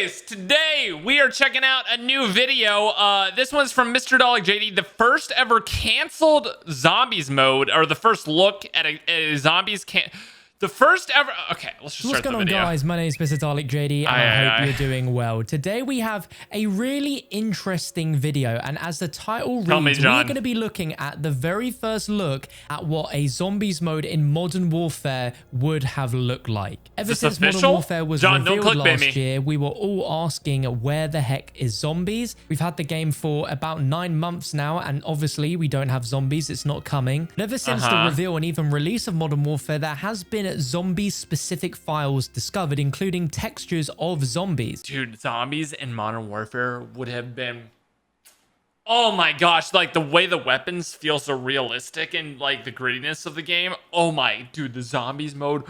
Anyways, today we are checking out a new video. This one's from Mr. JD, the first ever canceled zombies mode, or the first look at a zombies the first ever. Okay, let's just start the video. What's going on, guys? My name is Mr. JD, and I hope you're doing well. Today we have a really interesting video, and as the title reads, we're going to be looking at the very first look at what a zombies mode in Modern Warfare would have looked like. Ever since Modern Warfare was revealed last year, we were all asking where the heck is zombies. We've had the game for about 9 months now, and obviously we don't have zombies. It's not coming. And ever since the reveal and even release of Modern Warfare, there has been zombie-specific files discovered, including textures of zombies. Dude, zombies in Modern Warfare would have been... Oh my gosh, like the way the weapons feel so realistic and like the grittiness of the game. Oh my, dude, the zombies mode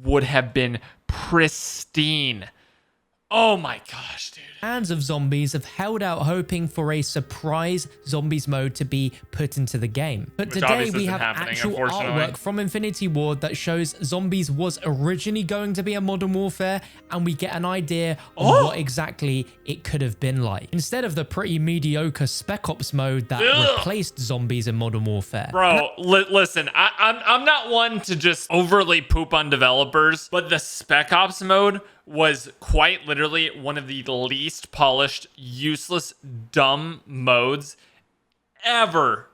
would have been pristine. Oh my gosh, dude. Fans of zombies have held out hoping for a surprise zombies mode to be put into the game. But today we have actual artwork from Infinity Ward that shows zombies was originally going to be a Modern Warfare, and we get an idea of what exactly it could have been like, instead of the pretty mediocre Spec Ops mode that replaced zombies in Modern Warfare. Bro, listen, I'm not one to just overly poop on developers, but the Spec Ops mode was quite literally one of the least polished, useless, dumb modes ever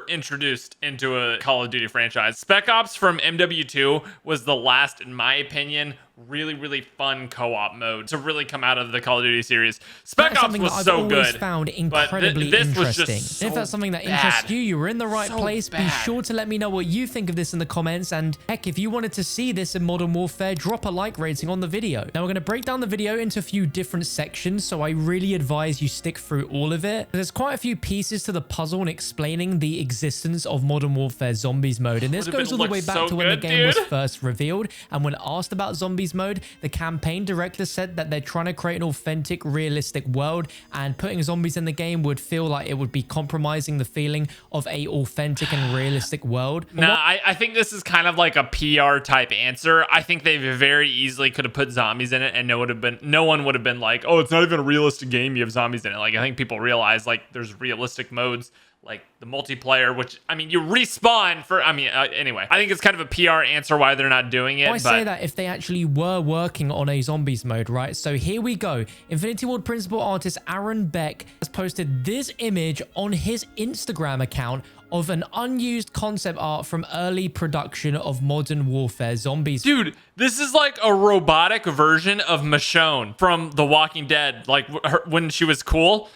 introduced into a Call of Duty franchise. Spec Ops from MW2 was the last, in my opinion, really fun co-op mode to really come out of the Call of Duty series. Spec Ops was so good. I've always found incredibly interesting. So if that's something that interests you, you're in the right place. Be sure to let me know what you think of this in the comments. And heck, if you wanted to see this in Modern Warfare, drop a like rating on the video. Now we're going to break down the video into a few different sections, so I really advise you stick through all of it. There's quite a few pieces to the puzzle in explaining the existence of Modern Warfare Zombies mode, and this goes all the way back to when the game was first revealed. And when asked about zombies mode, the campaign director said that they're trying to create an authentic, realistic world, and putting zombies in the game would feel like it would be compromising the feeling of a authentic and realistic world. Nah, I think this is kind of like a PR type answer. I think they very easily could have put zombies in it, and no one would have been like, oh, it's not even a realistic game, you have zombies in it. Like, I think people realize like there's realistic modes, like the multiplayer, which, I mean, you respawn for, anyway, I think it's kind of a PR answer why they're not doing it. I say that if they actually were working on a zombies mode, right? So here we go. Infinity Ward principal artist Aaron Beck has posted this image on his Instagram account of an unused concept art from early production of Modern Warfare Zombies. Dude, this is like a robotic version of Michonne from The Walking Dead, like when she was cool.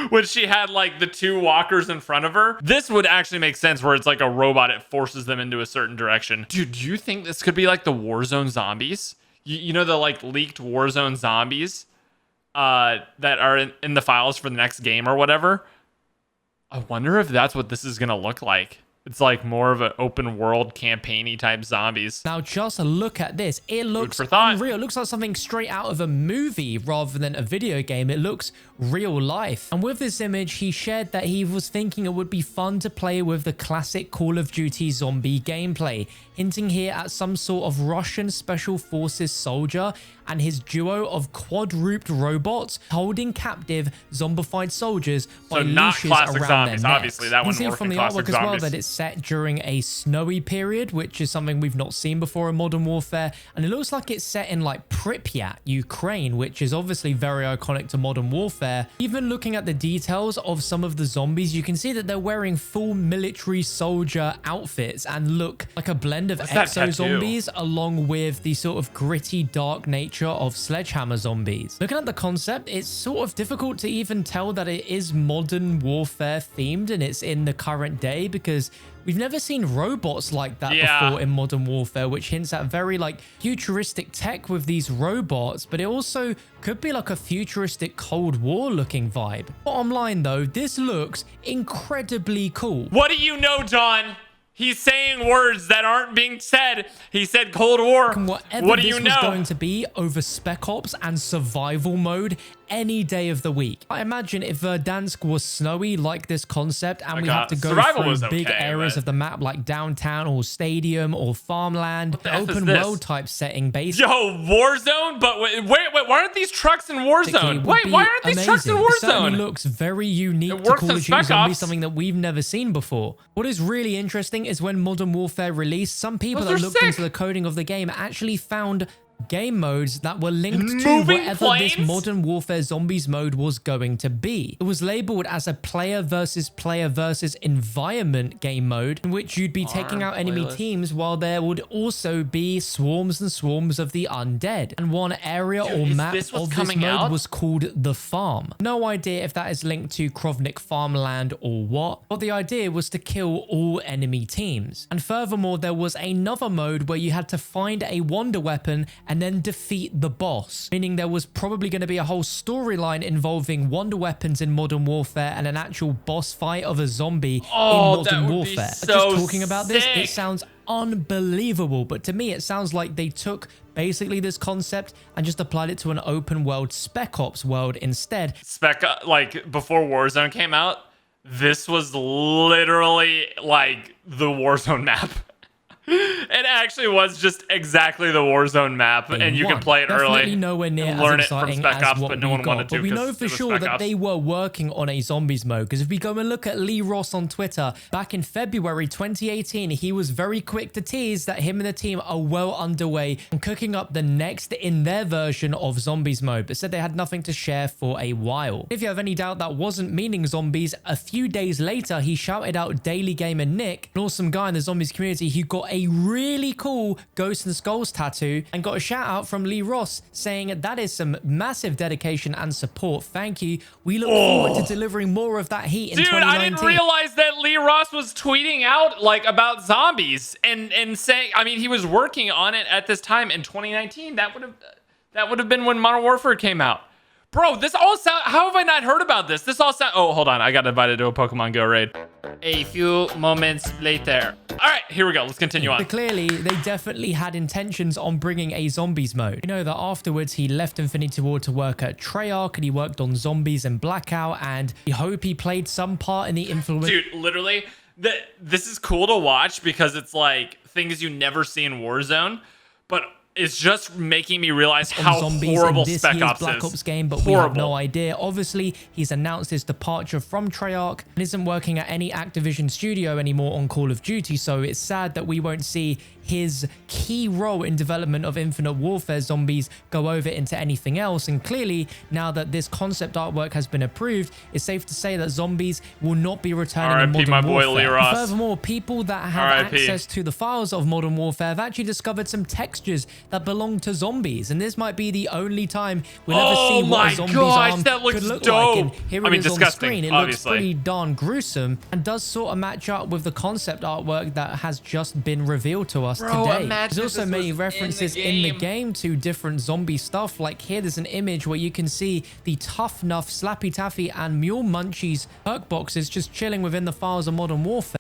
When she had like the 2 walkers in front of her. This would actually make sense where it's like a robot, it forces them into a certain direction. Dude, do you think this could be like the Warzone Zombies? You know, the like leaked Warzone Zombies that are in the files for the next game or whatever? I wonder if that's what this is gonna look like. It's like more of an open world campaign-y type zombies. Now just look at this. It looks unreal. It looks like something straight out of a movie rather than a video game. It looks real life. And with this image, he shared that he was thinking it would be fun to play with the classic Call of Duty zombie gameplay, hinting here at some sort of Russian Special Forces soldier and his duo of quadruped robots holding captive zombified soldiers by leashes around zombies. their necks. Obviously, that one you can see from the artwork as well that it's set during a snowy period, which is something we've not seen before in Modern Warfare, and it looks like it's set in like Pripyat, Ukraine, which is obviously very iconic to Modern Warfare. Even looking at the details of some of the zombies, you can see that they're wearing full military soldier outfits and look like a blend of exo zombies along with the sort of gritty, dark nature of Sledgehammer zombies. Looking at the concept, it's sort of difficult to even tell that it is Modern Warfare themed and it's in the current day, because we've never seen robots like that before in Modern Warfare, which hints at very like futuristic tech with these robots, but it also could be like a futuristic Cold War looking vibe. Bottom line though, this looks incredibly cool. What do you know, John? He's saying words that aren't being said. He said Cold War. Whatever What do this you was know? going to be over Spec Ops and survival mode any day of the week. I imagine if Verdansk was snowy like this concept and we have to go survival through big okay, areas but... of the map like downtown or stadium or farmland, open world type setting based. Yo, Warzone? But wait, why aren't these trucks in Warzone? Wait, why aren't these trucks in Warzone? It certainly looks very unique to Call of Duty Zombies, something that we've never seen before. What is really interesting is when Modern Warfare released, some people that looked into the coding of the game actually found game modes that were linked to whatever this Modern Warfare Zombies mode was going to be. It was labeled as a player versus environment game mode in which you'd be taking out enemy teams while there would also be swarms and swarms of the undead. And one area or map of this mode was called The Farm. No idea if that is linked to Krovnik farmland or what, but the idea was to kill all enemy teams. And furthermore, there was another mode where you had to find a wonder weapon and then defeat the boss, meaning there was probably going to be a whole storyline involving wonder weapons in Modern Warfare and an actual boss fight of a zombie in Modern Warfare. So just talking about this, it sounds unbelievable, but to me it sounds like they took basically this concept and just applied it to an open world Spec Ops world instead. Like before Warzone came out, this was literally like the Warzone map. It actually was just exactly the Warzone map, and you can play it early. Nowhere near and learn as it from exciting Spec as Ops, what but no one wanted to. But we know for sure that they were working on a zombies mode, because if we go and look at Lee Ross on Twitter, back in February 2018, he was very quick to tease that him and the team are well underway on cooking up the next in their version of zombies mode, but said they had nothing to share for a while. If you have any doubt that wasn't meaning zombies, a few days later, he shouted out Daily Gamer Nick, an awesome guy in the zombies community who got a really cool Ghosts and Skulls tattoo and got a shout out from Lee Ross saying that is some massive dedication and support. Thank you. We look forward to delivering more of that heat in 2019. I didn't realize that Lee Ross was tweeting out like about zombies and saying, I mean, he was working on it at this time in 2019. That would have been when Modern Warfare came out. Bro, this all sound, how have I not heard about this? This all sound, oh, hold on. I got invited to a Pokemon Go raid. A few moments later. All right, here we go. Let's continue on. But clearly, they definitely had intentions on bringing a zombies mode. You know that afterwards, he left Infinity Ward to work at Treyarch, and he worked on Zombies and Blackout, and we hope he played some part in the influence. Dude, literally, this is cool to watch because it's like things you never see in Warzone, but it's just making me realize how horrible Spec Ops is. Black Ops game, but we have no idea. Obviously, he's announced his departure from Treyarch and isn't working at any Activision studio anymore on Call of Duty, so it's sad that we won't see his key role in development of Infinite Warfare Zombies go over into anything else. And clearly, now that this concept artwork has been approved, it's safe to say that Zombies will not be returning in Modern Warfare. Furthermore, people that have access to the files of Modern Warfare have actually discovered some textures that belong to Zombies, and this might be the only time we'll ever see what a zombie's arm could look like. And here it is on the screen. It looks pretty darn gruesome and does sort of match up with the concept artwork that has just been revealed to us today. There's also many references in the game to different zombie stuff. Like here, there's an image where you can see the Tough Nuff, Slappy Taffy, and Mule Munchies perk boxes just chilling within the files of Modern Warfare.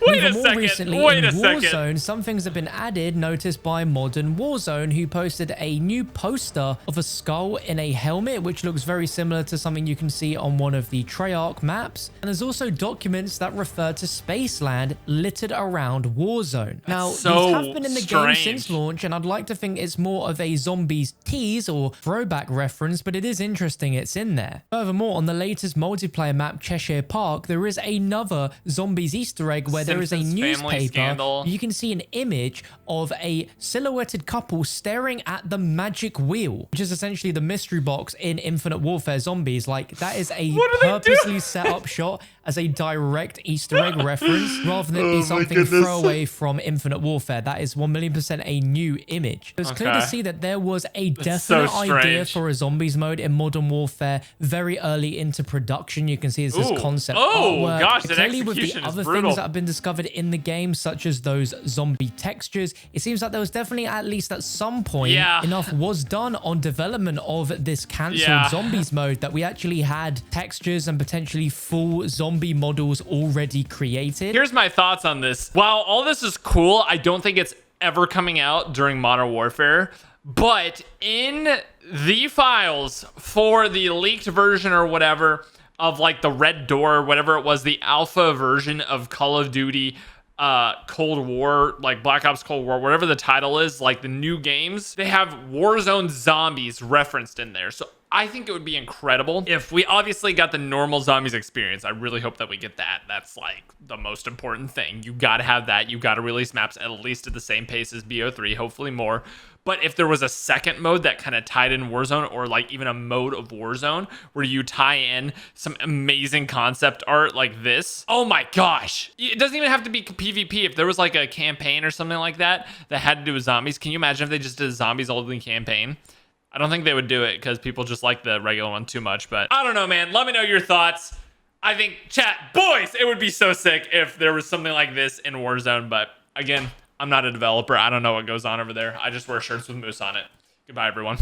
Wait a second. Recently, in Warzone, some things have been added, noticed by Modern Warzone, who posted a new poster of a skull in a helmet, which looks very similar to something you can see on one of the Treyarch maps. And there's also documents that refer to Spaceland littered around Warzone. Now, these have been in the game since launch, and I'd like to think it's more of a zombies tease or throwback reference, but it is interesting it's in there. Furthermore, on the latest multiplayer map, Cheshire Park, there is another zombies Easter egg where there is a newspaper. You can see an image of a silhouetted couple staring at the magic wheel, which is essentially the mystery box in Infinite Warfare Zombies. Like, that is a purposely set up shot as a direct Easter egg reference rather than it be something throwaway from Infinite Warfare. That is 1,000,000% a new image. It's clear to see that there was a definite idea for a zombies mode in Modern Warfare very early into production. You can see this concept artwork. Gosh, that clearly with the execution is other brutal. things that have been discovered in the game, such as those zombie textures. It seems like there was definitely, at least at some point, enough was done on development of this cancelled zombies mode that we actually had textures and potentially full zombie models already created. Here's my thoughts on this. While all this is cool, I don't think it's ever coming out during Modern Warfare. But in the files for the leaked version or whatever of like the Red Door, whatever it was, the alpha version of Call of Duty Cold War, like Black Ops Cold War, whatever the title is, like the new games, they have Warzone Zombies referenced in there. So I think it would be incredible if we obviously got the normal zombies experience. I really hope that we get that. That's like the most important thing. You got to have that. You got to release maps at least at the same pace as BO3, hopefully more. But if there was a second mode that kind of tied in Warzone, or like even a mode of Warzone where you tie in some amazing concept art like this, oh my gosh. It doesn't even have to be PvP. If there was like a campaign or something like that that had to do with zombies, can you imagine if they just did a zombies only campaign? I don't think they would do it because people just like the regular one too much, but I don't know, man. Let me know your thoughts. I think, chat, boys, it would be so sick if there was something like this in Warzone, but again, I'm not a developer. I don't know what goes on over there. I just wear shirts with moose on it. Goodbye, everyone.